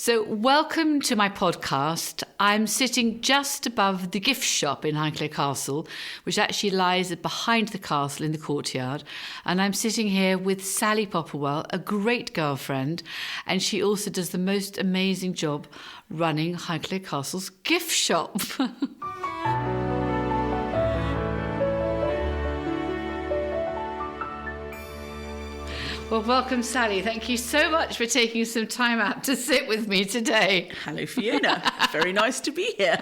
So welcome to my podcast. I'm sitting just above the gift shop in Highclere Castle, which actually lies behind the castle in the courtyard. And I'm sitting here with Sally Popplewell, a great girlfriend, and she also does the most amazing job running Highclere Castle's gift shop. Well, welcome, Sally. Thank you so much for taking some time out to sit with me today. Hello, Fiona. Very nice to be here.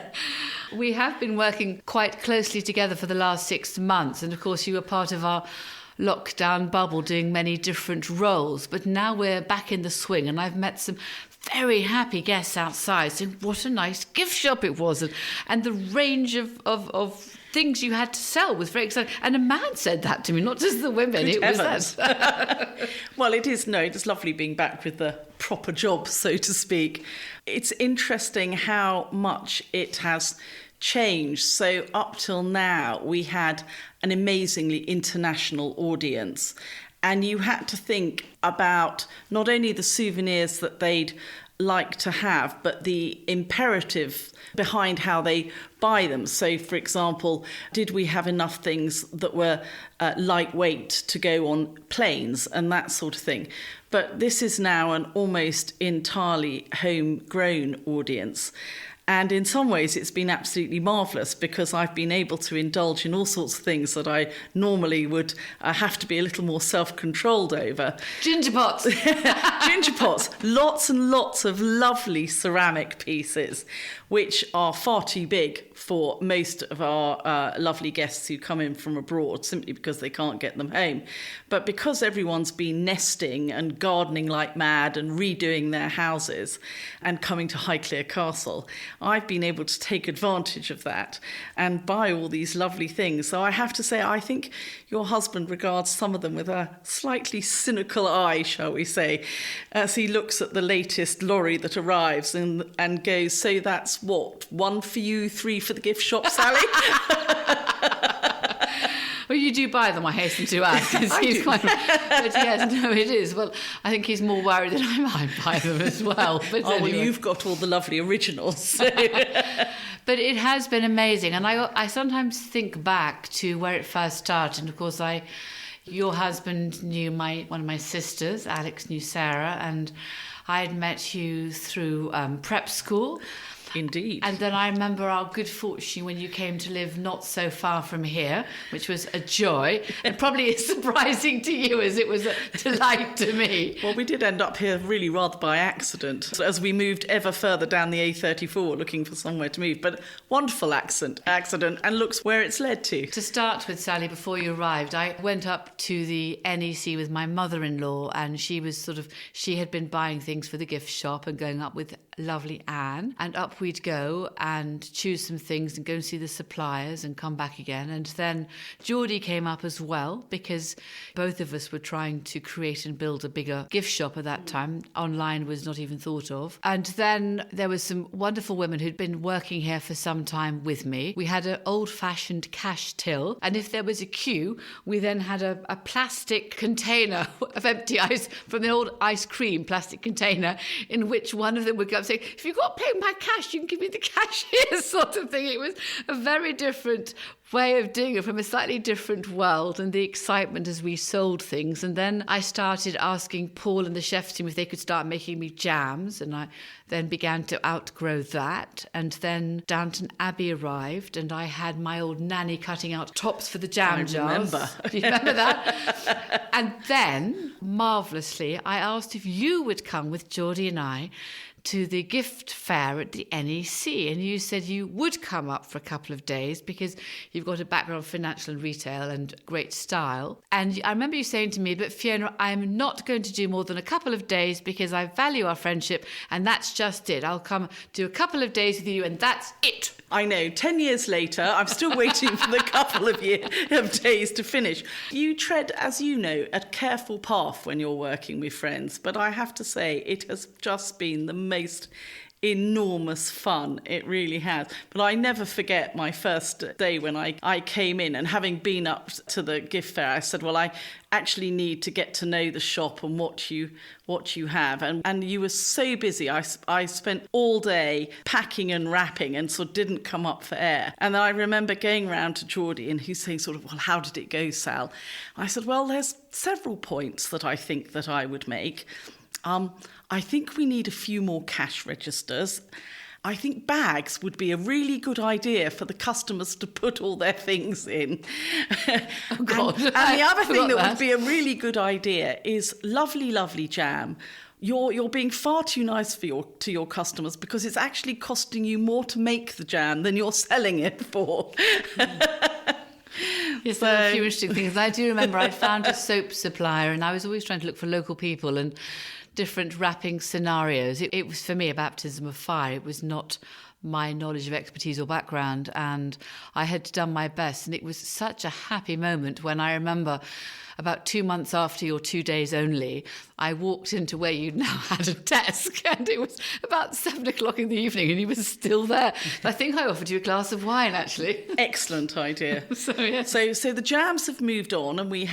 We have been working quite closely together for the last 6 months. And of course, you were part of our lockdown bubble doing many different roles. But now we're back in the swing and I've met some very happy guests outside saying what a nice gift shop it was. And the range of things you had to sell was very exciting. And a man said that to me, not just the women. Good it heavens. was that. Well, it's lovely being back with the proper job, so to speak. It's interesting how much it has changed. So up till now, we had an amazingly international audience. And you had to think about not only the souvenirs that they'd like to have, but the imperative behind how they buy them. So, for example, did we have enough things that were lightweight to go on planes and that sort of thing? But this is now an almost entirely homegrown audience. And in some ways, it's been absolutely marvellous because I've been able to indulge in all sorts of things that I normally would have to be a little more self-controlled over. Ginger pots. Ginger pots. Lots and lots of lovely ceramic pieces, which are far too big for most of our lovely guests who come in from abroad, simply because they can't get them home. But because everyone's been nesting and gardening like mad and redoing their houses and coming to Highclere Castle, I've been able to take advantage of that and buy all these lovely things. So I have to say, I think your husband regards some of them with a slightly cynical eye, shall we say, as he looks at the latest lorry that arrives and goes, so that's what, 1 for you, 3 for the gift shop, Sally? Well, you do buy them, I hasten to add. But yes, no, it is. Well, I think he's more worried that I might buy them as well. But anyway. Well, you've got all the lovely originals. So. But it has been amazing. And I sometimes think back to where it first started. And of course, your husband knew one of my sisters, Alex knew Sarah, and I had met you through prep school. Indeed. And then I remember our good fortune when you came to live not so far from here, which was a joy, and probably as surprising to you as it was a delight to me. Well, we did end up here really rather by accident, as we moved ever further down the A34 looking for somewhere to move. But wonderful accident, and looks where it's led to. To start with, Sally, before you arrived, I went up to the NEC with my mother-in-law, and she had been buying things for the gift shop and going up with lovely Anne, and up we'd go and choose some things and go and see the suppliers and come back again. And then Geordie came up as well, because both of us were trying to create and build a bigger gift shop at that time. Online was not even thought of. And then there was some wonderful women who'd been working here for some time with me. We had an old-fashioned cash till, and if there was a queue, we then had a plastic container of empty ice from the old ice cream plastic container, in which one of them would go up saying, if you've got to pay my cash, you can give me the cash here, sort of thing. It was a very different way of doing it, from a slightly different world, and the excitement as we sold things. And then I started asking Paul and the chef team if they could start making me jams, and I then began to outgrow that. And then Downton Abbey arrived, and I had my old nanny cutting out tops for the jam jars. Remember. Do you remember that? And then, marvellously, I asked if you would come with Geordie and I to the gift fair at the NEC, and you said you would come up for a couple of days because you've got a background in financial and retail and great style. And I remember you saying to me, but Fiona, I'm not going to do more than a couple of days because I value our friendship, and that's just it. I'll come do a couple of days with you and that's it. I know, 10 years later, I'm still waiting for the couple of days to finish. You tread, as you know, a careful path when you're working with friends, but I have to say it has just been the most enormous fun. It really has. But I never forget my first day when I came in, and having been up to the gift fair, I said, well, I actually need to get to know the shop and what you have. And you were so busy. I spent all day packing and wrapping and sort of didn't come up for air. And I remember going round to Geordie and he's saying sort of, well, how did it go, Sal? I said, well, there's several points that I think that I would make. I think we need a few more cash registers. I think bags would be a really good idea for the customers to put all their things in. Oh, God. And the other thing that would be a really good idea is lovely, lovely jam. You're being far too nice to your customers because it's actually costing you more to make the jam than you're selling it for. Yes, there are a few interesting things. I do remember I'd found a soap supplier and I was always trying to look for local people and different wrapping scenarios. It was, for me, a baptism of fire. It was not my knowledge of expertise or background, and I had done my best. And it was such a happy moment when I remember about 2 months after your 2 days only, I walked into where you'd now had a desk, and it was about 7 o'clock in the evening and you were still there. I think I offered you a glass of wine, actually. Excellent idea. Yes. So the jams have moved on, and we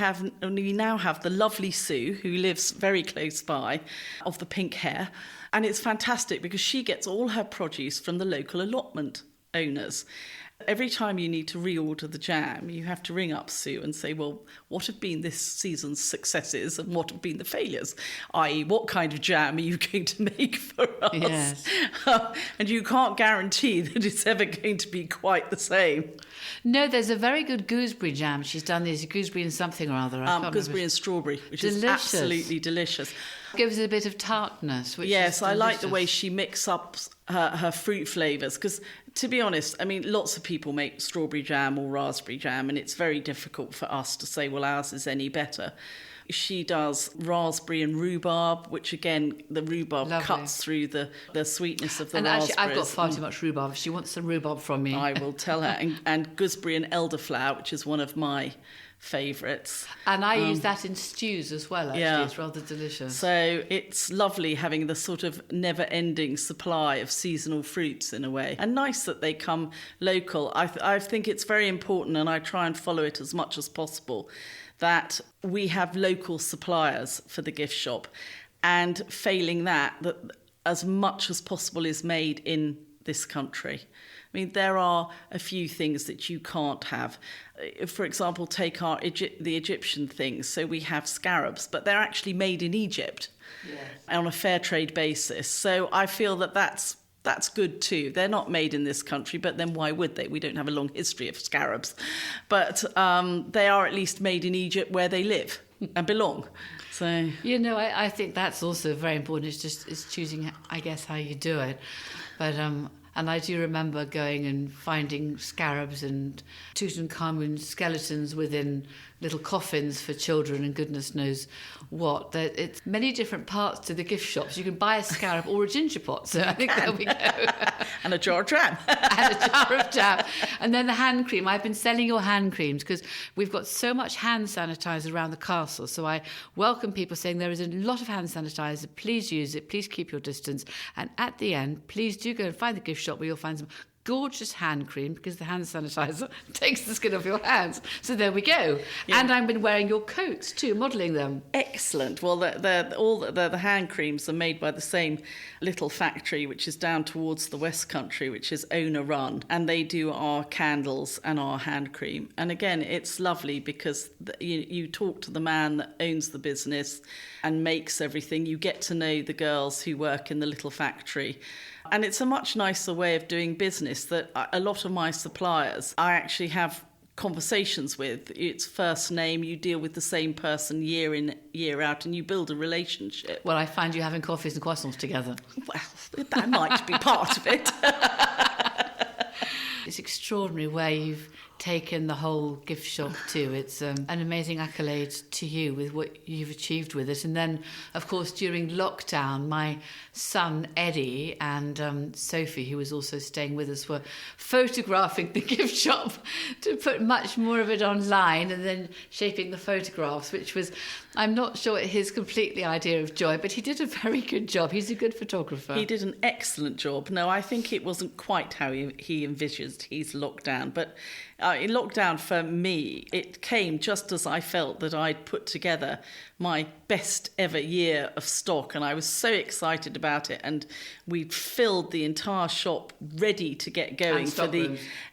now have the lovely Sue, who lives very close by, of the pink hair. And it's fantastic because she gets all her produce from the local allotment owners. Every time you need to reorder the jam, you have to ring up Sue and say, well, what have been this season's successes and what have been the failures? I.e., what kind of jam are you going to make for us? Yes. And you can't guarantee that it's ever going to be quite the same. No, there's a very good gooseberry jam. She's done this gooseberry and something or other. Gooseberry and strawberry, which is absolutely delicious. Gives it a bit of tartness. Which yes, is I like the way she mixes up her fruit flavours because, to be honest, I mean, lots of people make strawberry jam or raspberry jam and it's very difficult for us to say, well, ours is any better. She does raspberry and rhubarb, which again, the rhubarb cuts through the sweetness of the raspberries. And actually, I've got far too much rhubarb. If she wants some rhubarb from me, I will tell her. And gooseberry and elderflower, which is one of my favourites. And I use that in stews as well, actually. Yeah. It's rather delicious. So it's lovely having the sort of never-ending supply of seasonal fruits in a way. And nice that they come local. I think it's very important, and I try and follow it as much as possible, that we have local suppliers for the gift shop. And failing that as much as possible is made in this country. I mean, there are a few things that you can't have. For example, take the Egyptian things. So we have scarabs, but they're actually made in Egypt on a fair trade basis. So I feel that that's good too. They're not made in this country, but then why would they? We don't have a long history of scarabs. But they are at least made in Egypt where they live and belong. So I think that's also very important. It's choosing, I guess, how you do it. But and I do remember going and finding scarabs and Tutankhamun skeletons within little coffins for children and goodness knows what. It's many different parts to the gift shops. You can buy a scarab or a ginger pot. So I think there we go. And a jar of jam. And a jar of jam. And then the hand cream. I've been selling your hand creams because we've got so much hand sanitizer around the castle. So I welcome people saying there is a lot of hand sanitizer. Please use it. Please keep your distance. And at the end, please do go and find the gift shop where you'll find some gorgeous hand cream because the hand sanitizer takes the skin off your hands. So there we go. Yeah. And I've been wearing your coats too, modelling them. Excellent. Well, the hand creams are made by the same little factory which is down towards the West Country, which is owner run, and they do our candles and our hand cream. And again, it's lovely because you talk to the man that owns the business and makes everything. You get to know the girls who work in the little factory. And it's a much nicer way of doing business that a lot of my suppliers I actually have conversations with. It's first name, you deal with the same person year in, year out, and you build a relationship. Well, I find you having coffees and croissants together. Well, that might be part of it. It's extraordinary where you've taken the whole gift shop too. It's an amazing accolade to you with what you've achieved with it. And then, of course, during lockdown, my son Eddie and Sophie, who was also staying with us, were photographing the gift shop to put much more of it online and then shaping the photographs, which was, I'm not sure his completely idea of joy, but he did a very good job. He's a good photographer. He did an excellent job. No, I think it wasn't quite how he envisaged his lockdown, but in lockdown for me, it came just as I felt that I'd put together my best ever year of stock, and I was so excited about it, and we'd filled the entire shop ready to get going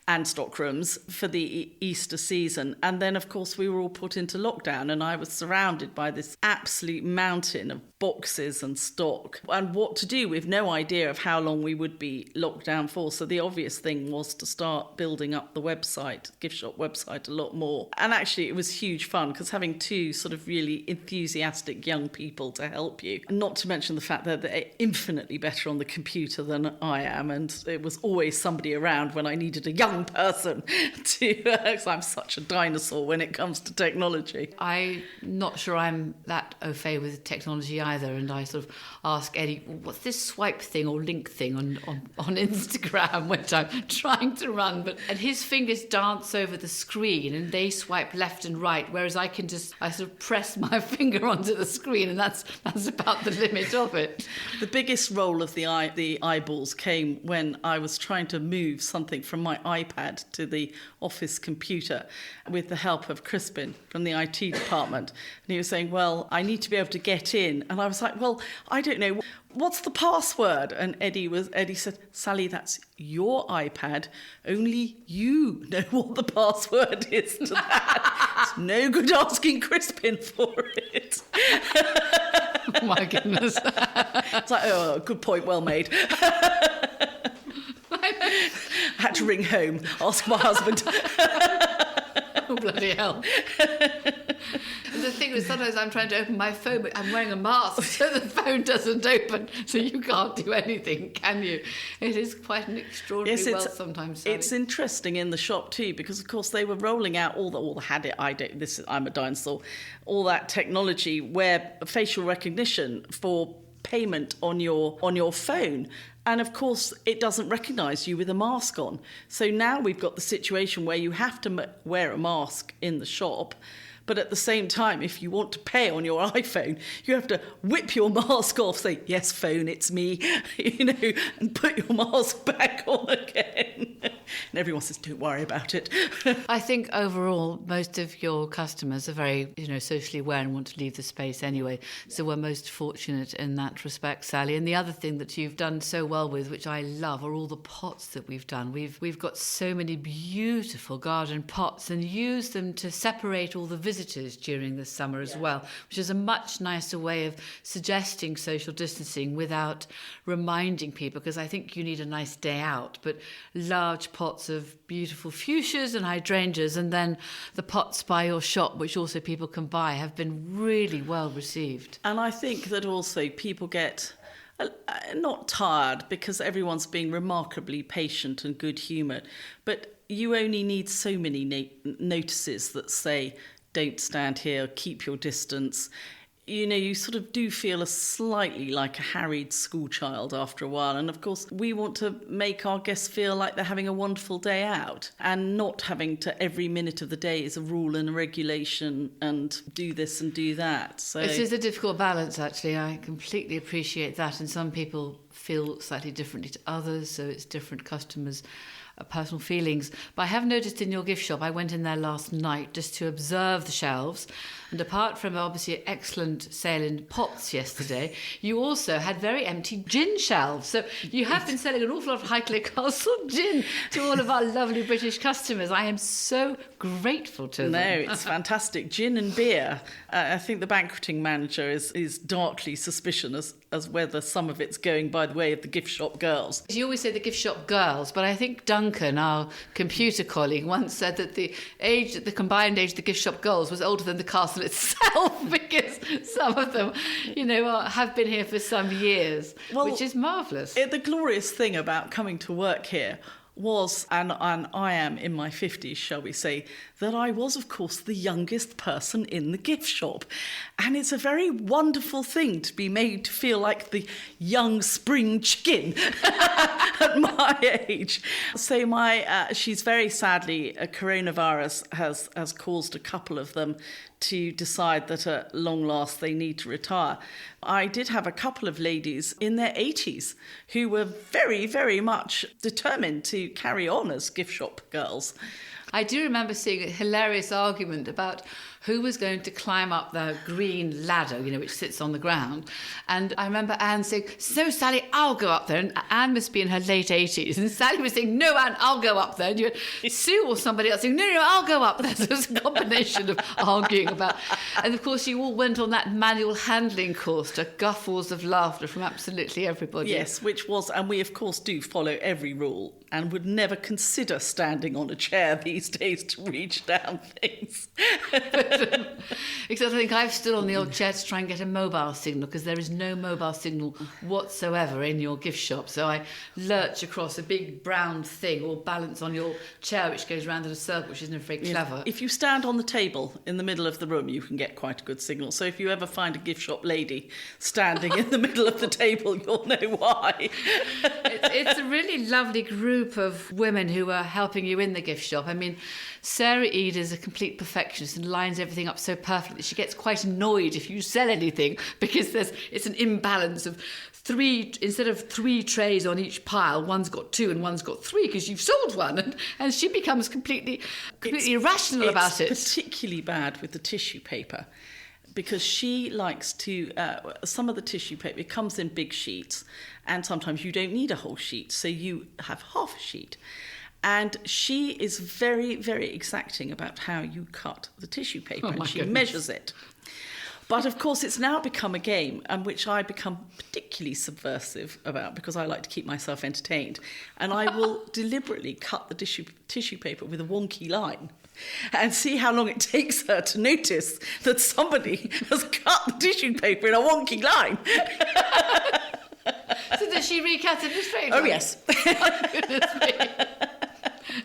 and stock rooms for the Easter season. And then, of course, we were all put into lockdown, and I was surrounded by this absolute mountain of boxes and stock and what to do with no idea of how long we would be locked down for. So the obvious thing was to start building up the website, gift shop website, a lot more. And actually it was huge fun, because having two sort of really enthusiastic young people to help you, not to mention the fact that they're infinitely better on the computer than I am, and there was always somebody around when I needed a young person to, because I'm such a dinosaur when it comes to technology. I'm not sure I'm that au fait with technology either, and I sort of ask Eddie, what's this swipe thing or link thing on Instagram when I'm trying to run, and his fingers dance over the screen and they swipe left and right, whereas I sort of press my finger onto the screen, and that's about the limit of it. The biggest roll of the eyeballs came when I was trying to move something from my iPad to the office computer with the help of Crispin from the IT department. And he was saying, well, I need to be able to get in. And I was like, well, I don't know. What's the password? And Eddie said, Sally, that's your iPad. Only you know what the password is to that. It's no good asking Crispin for it. Oh my goodness. It's like, oh, good point, well made. I had to ring home, ask my husband. Oh, bloody hell. And the thing is, sometimes I'm trying to open my phone, but I'm wearing a mask, so the phone doesn't open, so you can't do anything, can you? It is quite an extraordinary wealth sometimes, Sally. It's interesting in the shop too, because of course they were rolling out all the I'm a dinosaur, all that technology where facial recognition for payment on your phone. And of course, it doesn't recognise you with a mask on. So now we've got the situation where you have to wear a mask in the shop. But at the same time, if you want to pay on your iPhone, you have to whip your mask off, say, yes, phone, it's me, and put your mask back on again. And everyone says, don't worry about it. I think overall, most of your customers are very, socially aware and want to leave the space anyway. So we're most fortunate in that respect, Sally. And the other thing that you've done so well with, which I love, are all the pots that we've done. We've got so many beautiful garden pots and use them to separate all the visitors during the summer as well, which is a much nicer way of suggesting social distancing without reminding people, because I think you need a nice day out. But large pots of beautiful fuchsias and hydrangeas, and then the pots by your shop, which also people can buy, have been really well received. And I think that also people get not tired, because everyone's being remarkably patient and good-humoured, but you only need so many notices that say, don't stand here, keep your distance. You sort of do feel slightly like a harried schoolchild after a while. And of course, we want to make our guests feel like they're having a wonderful day out, and not having to every minute of the day is a rule and a regulation and do this and do that. So it is a difficult balance, actually. I completely appreciate that. And some people feel slightly differently to others, so it's different customers' personal feelings. But I have noticed in your gift shop, I went in there last night just to observe the shelves, and apart from obviously an excellent sale in pots yesterday, you also had very empty gin shelves. So you have been selling an awful lot of Highclere Castle gin to all of our lovely British customers. I am so grateful to them. No, it's fantastic. Gin and beer. I think the banqueting manager is darkly suspicious as whether some of it's going by the way of the gift shop girls. You always say the gift shop girls, but I think Duncan, our computer colleague, once said that the combined age of the gift shop girls was older than the castle itself, because some of them, have been here for some years, which is marvellous. The glorious thing about coming to work here was, and I am in my 50s, shall we say, that I was, of course, the youngest person in the gift shop. And it's a very wonderful thing to be made to feel like the young spring chicken at my age. So she's very sadly, coronavirus has caused a couple of them to decide that at long last they need to retire. I did have a couple of ladies in their 80s who were very, very much determined to carry on as gift shop girls. I do remember seeing a hilarious argument about who was going to climb up the green ladder, which sits on the ground. And I remember Anne saying, "So, Sally, I'll go up there." And Anne must be in her late 80s. And Sally was saying, "No, Anne, I'll go up there." And you had Sue or somebody else saying, "No, I'll go up there." So it was a combination of arguing about. And of course, you all went on that manual handling course to guffaws of laughter from absolutely everybody. Yes, and we of course do follow every rule and would never consider standing on a chair these days to reach down things. Except I think I've stood on the old chair to try and get a mobile signal, because there is no mobile signal whatsoever in your gift shop. So I lurch across a big brown thing or balance on your chair, which goes round in a circle, which isn't very clever. If you stand on the table in the middle of the room, you can get quite a good signal. So if you ever find a gift shop lady standing in the middle of the table, you'll know why. It's a really lovely group of women who are helping you in the gift shop. I mean, Sarah Ede is a complete perfectionist and lines everything up so perfectly that she gets quite annoyed if you sell anything, because it's an imbalance of instead of 3 trays on each pile, one's got 2 and one's got 3 because you've sold one, and she becomes completely irrational about it. It's particularly bad with the tissue paper, because she likes to, some of the tissue paper, it comes in big sheets, and sometimes you don't need a whole sheet, so you have half a sheet. And she is very, very exacting about how you cut the tissue paper, and she measures it. But of course, it's now become a game, and which I become particularly subversive about, because I like to keep myself entertained. And I will deliberately cut the tissue paper with a wonky line and see how long it takes her to notice that somebody has cut the tissue paper in a wonky line. So does she recut it in a straight line? Oh, yes. Oh, goodness me.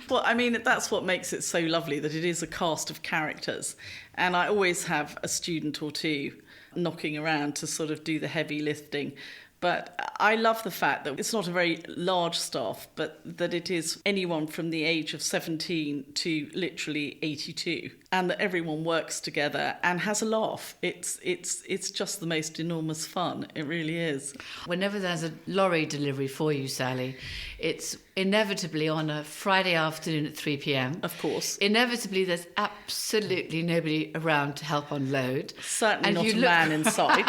Well, I mean, that's what makes it so lovely, that it is a cast of characters. And I always have a student or two knocking around to sort of do the heavy lifting. But I love the fact that it's not a very large staff, but that it is anyone from the age of 17 to literally 82, and that everyone works together and has a laugh. It's just the most enormous fun. It really is. Whenever there's a lorry delivery for you, Sally, it's inevitably on a Friday afternoon at 3 p.m. Of course. Inevitably, there's absolutely nobody around to help unload. Certainly not a man in sight.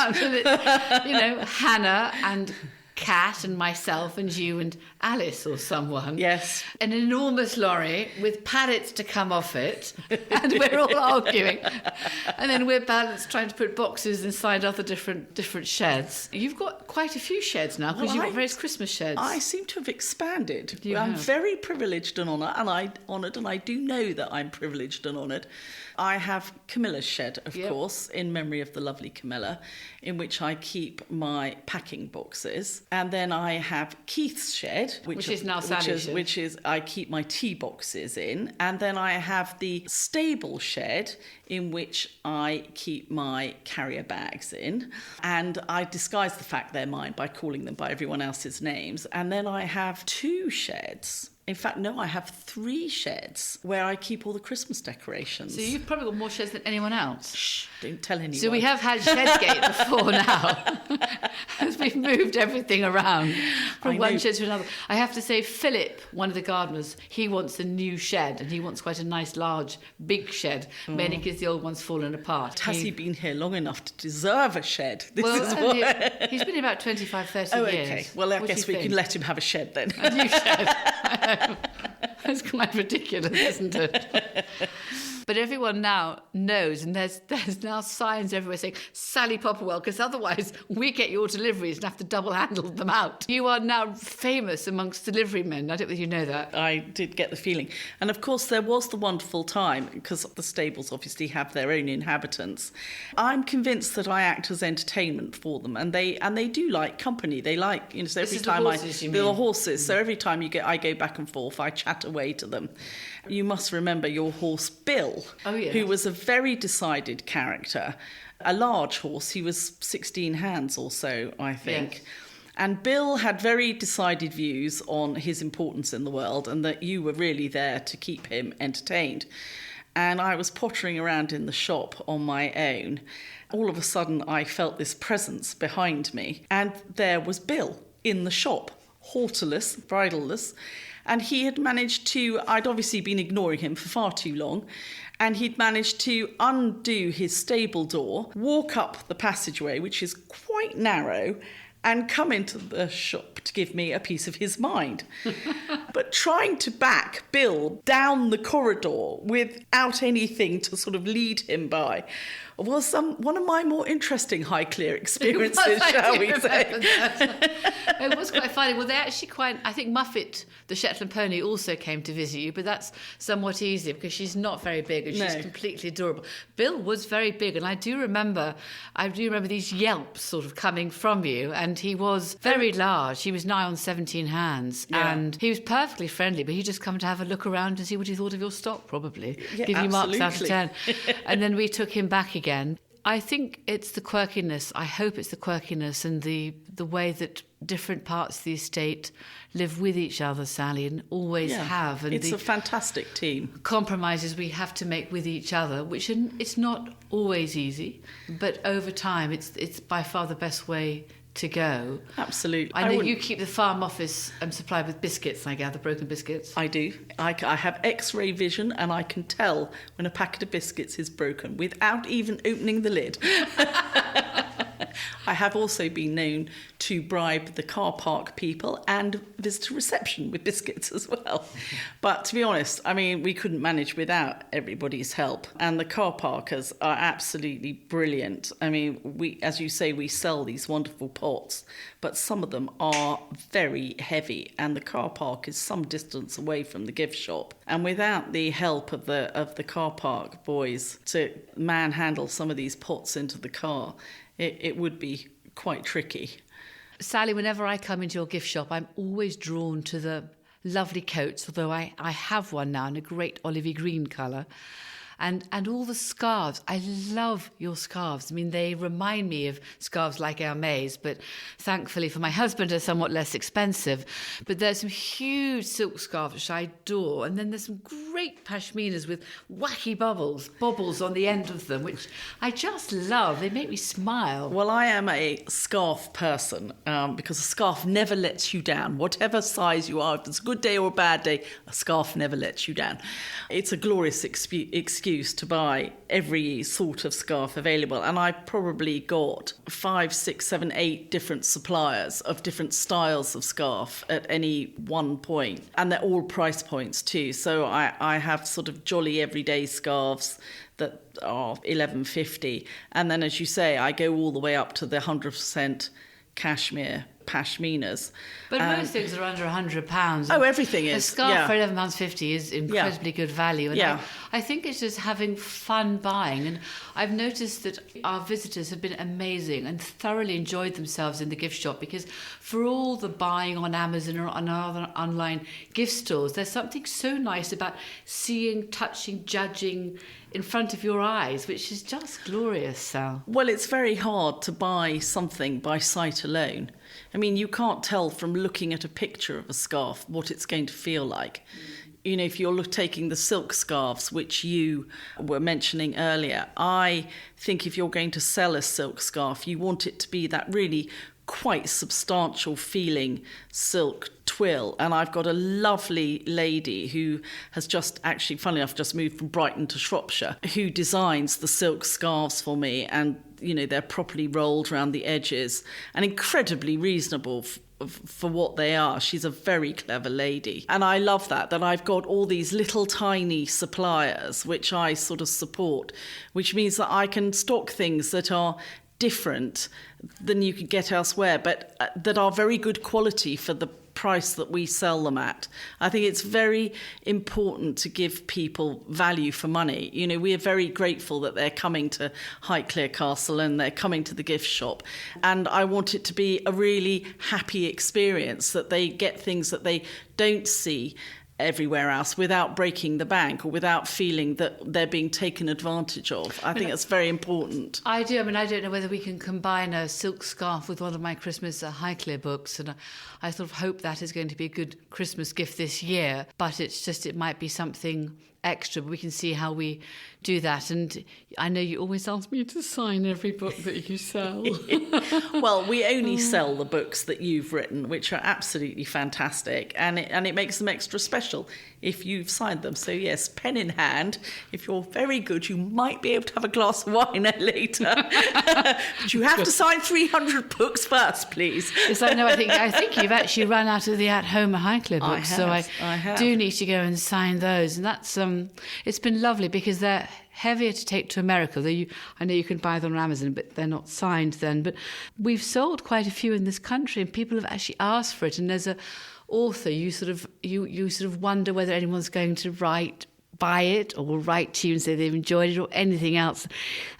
Hannah and Kat and myself and you and Alice or someone. Yes. An enormous lorry with pallets to come off it, and we're all arguing. And then we're balanced trying to put boxes inside other different sheds. You've got quite a few sheds now, because you've got various Christmas sheds. I seem to have expanded. I'm very privileged and honoured, and I do know that I'm privileged and honoured. I have Camilla's shed, of course, in memory of the lovely Camilla, in which I keep my packing boxes. And then I have Keith's shed, which is now Sally's shed. Which is I keep my tea boxes in. And then I have the stable shed, in which I keep my carrier bags in. And I disguise the fact they're mine by calling them by everyone else's names. And then I have 2 sheds. In fact, no, I have 3 sheds where I keep all the Christmas decorations. So you've probably got more sheds than anyone else. Shh, don't tell anyone. So we have had Shedgate before now, as we've moved everything around from one shed to another. I have to say, Philip, one of the gardeners, he wants a new shed, and he wants quite a nice, large, big shed, mainly because the old one's fallen apart. Has he been here long enough to deserve a shed? He's been here about 25, 30 years. Okay. Well, I guess we can let him have a shed then. A new shed. That's quite ridiculous, isn't it? But everyone now knows, and there's now signs everywhere saying Sally Popplewell, because otherwise we get your deliveries and have to double handle them out. You are now famous amongst delivery men. I don't know if you know that. I did get the feeling. And of course there was the wonderful time, because the stables obviously have their own inhabitants. I'm convinced that I act as entertainment for them, and they do like company. They like, so every time the horses. So every time I go back and forth, I chat away to them. You must remember your horse Bill, who was a very decided character, a large horse. He was 16 hands or so, I think. Yes. And Bill had very decided views on his importance in the world, and that you were really there to keep him entertained. And I was pottering around in the shop on my own. All of a sudden, I felt this presence behind me, and there was Bill in the shop, halterless, bridleless. And he had managed to, I'd obviously been ignoring him for far too long, and he'd managed to undo his stable door, walk up the passageway, which is quite narrow, and come into the shop to give me a piece of his mind. But trying to back Bill down the corridor without anything to sort of lead him by was one of my more interesting Highclere experiences, shall we say. It was quite funny. Well, they actually I think Muffet, the Shetland pony, also came to visit you, but that's somewhat easier because she's not very big and she's completely adorable. Bill was very big, and I do remember these yelps sort of coming from you, and he was very large. He was nigh on 17 hands, and he was perfectly friendly, but he just come to have a look around and see what he thought of your stock, probably. Yeah, give you marks out of 10. And then we took him back again. I think it's the quirkiness. I hope it's the quirkiness and the way that different parts of the estate live with each other, Sally, and always have. And it's a fantastic team. Compromises we have to make with each other, which it's not always easy, but over time it's by far the best way to go. Absolutely. I know you keep the farm office supplied with biscuits, I gather, broken biscuits. I do. I have X-ray vision, and I can tell when a packet of biscuits is broken without even opening the lid. I have also been known to bribe the car park people and visitor reception with biscuits as well. But to be honest, I mean, we couldn't manage without everybody's help. And the car parkers are absolutely brilliant. I mean, as you say, we sell these wonderful pots, but some of them are very heavy, and the car park is some distance away from the gift shop. And without the help of the car park boys to manhandle some of these pots into the car, it would be quite tricky. Sally, whenever I come into your gift shop, I'm always drawn to the lovely coats, although I have one now in a great olivey green colour. And all the scarves. I love your scarves. I mean, they remind me of scarves like Hermès, but thankfully for my husband are somewhat less expensive. But there's some huge silk scarves which I adore. And then there's some great pashminas with wacky bobbles on the end of them, which I just love. They make me smile. Well, I am a scarf person because a scarf never lets you down. Whatever size you are, if it's a good day or a bad day, a scarf never lets you down. It's a glorious excuse to buy every sort of scarf available, and I probably got 5, 6, 7, 8 different suppliers of different styles of scarf at any one point, and they're all price points too. So I have sort of jolly everyday scarves that are $11.50, and then, as you say, I go all the way up to the 100% cashmere pashminas. But most things are under £100. Oh, everything is. A scarf for £11.50 is incredibly good value. And I think it's just having fun buying. And I've noticed that our visitors have been amazing and thoroughly enjoyed themselves in the gift shop, because for all the buying on Amazon or on other online gift stores, there's something so nice about seeing, touching, judging in front of your eyes, which is just glorious, Sal. Well, it's very hard to buy something by sight alone. I mean, you can't tell from looking at a picture of a scarf what it's going to feel like. You know, if you're taking the silk scarves, which you were mentioning earlier, I think if you're going to sell a silk scarf, you want it to be that really quite substantial feeling silk twill. And I've got a lovely lady who has just actually, funnily enough, just moved from Brighton to Shropshire, who designs the silk scarves for me, and you know, they're properly rolled around the edges and incredibly reasonable for what they are. She's a very clever lady. And I love that I've got all these little tiny suppliers which I sort of support, which means that I can stock things that are different than you could get elsewhere, but that are very good quality for the price that we sell them at. I think it's very important to give people value for money. You know, we are very grateful that they're coming to Highclere Castle and they're coming to the gift shop. And I want it to be a really happy experience, that they get things that they don't see everywhere else without breaking the bank or without feeling that they're being taken advantage of. I think that's very important. I do. I mean, I don't know whether we can combine a silk scarf with one of my Christmas Highclere books, and I sort of hope that is going to be a good Christmas gift this year, but it's just, it might be something extra, but we can see how we do that. And I know you always ask me to sign every book that you sell. Well, we only sell the books that you've written, which are absolutely fantastic, and it makes them extra special if you've signed them. So yes, pen in hand. If you're very good, you might be able to have a glass of wine later. But you have to sign 300 books first, please. Yes, I know. I think you've actually run out of the at-home Highclere books, so I have. Do need to go and sign those. And that's it's been lovely because they're heavier to take to America. I know you can buy them on Amazon, but they're not signed then. But we've sold quite a few in this country, and people have actually asked for it. And as an author, you sort of wonder whether anyone's going to buy it or will write to you and say they've enjoyed it or anything else.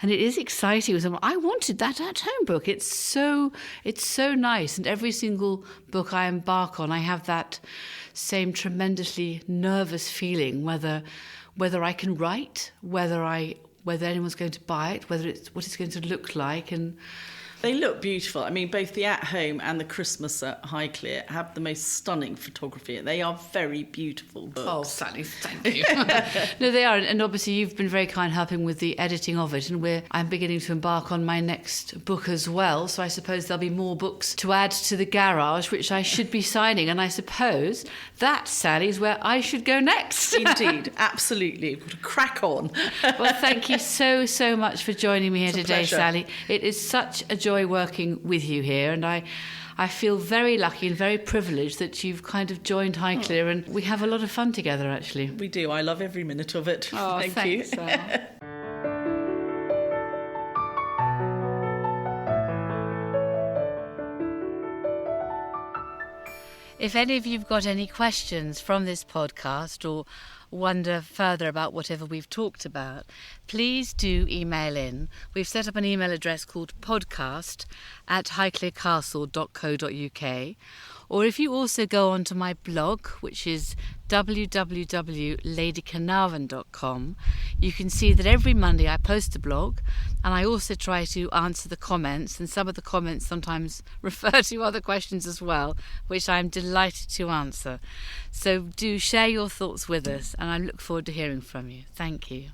And it is exciting. I wanted that at-home book. It's so nice. And every single book I embark on, I have that same tremendously nervous feeling whether I can write, whether anyone's going to buy it, what it's going to look like. And they look beautiful. I mean, both the at-home and the Christmas at Highclere have the most stunning photography. They are very beautiful books. Oh, Sally, thank you. No, they are. And obviously you've been very kind helping with the editing of it. And I'm beginning to embark on my next book as well. So I suppose there'll be more books to add to the garage, which I should be signing. And I suppose that, Sally, is where I should go next. Indeed, absolutely. You've got to crack on. Well, thank you so much for joining me here today, pleasure. Sally. It is such a joy working with you here, and I feel very lucky and very privileged that you've kind of joined Highclere, and we have a lot of fun together, actually. We do. I love every minute of it. Oh, Thank you. Sal. If any of you've got any questions from this podcast or wonder further about whatever we've talked about, please do email in. We've set up an email address called podcast@highclerecastle.co.uk. Or if you also go onto my blog, which is www.ladycarnarvon.com, you can see that every Monday I post a blog, and I also try to answer the comments, and some of the comments sometimes refer to other questions as well, which I'm delighted to answer. So do share your thoughts with us, and I look forward to hearing from you. Thank you.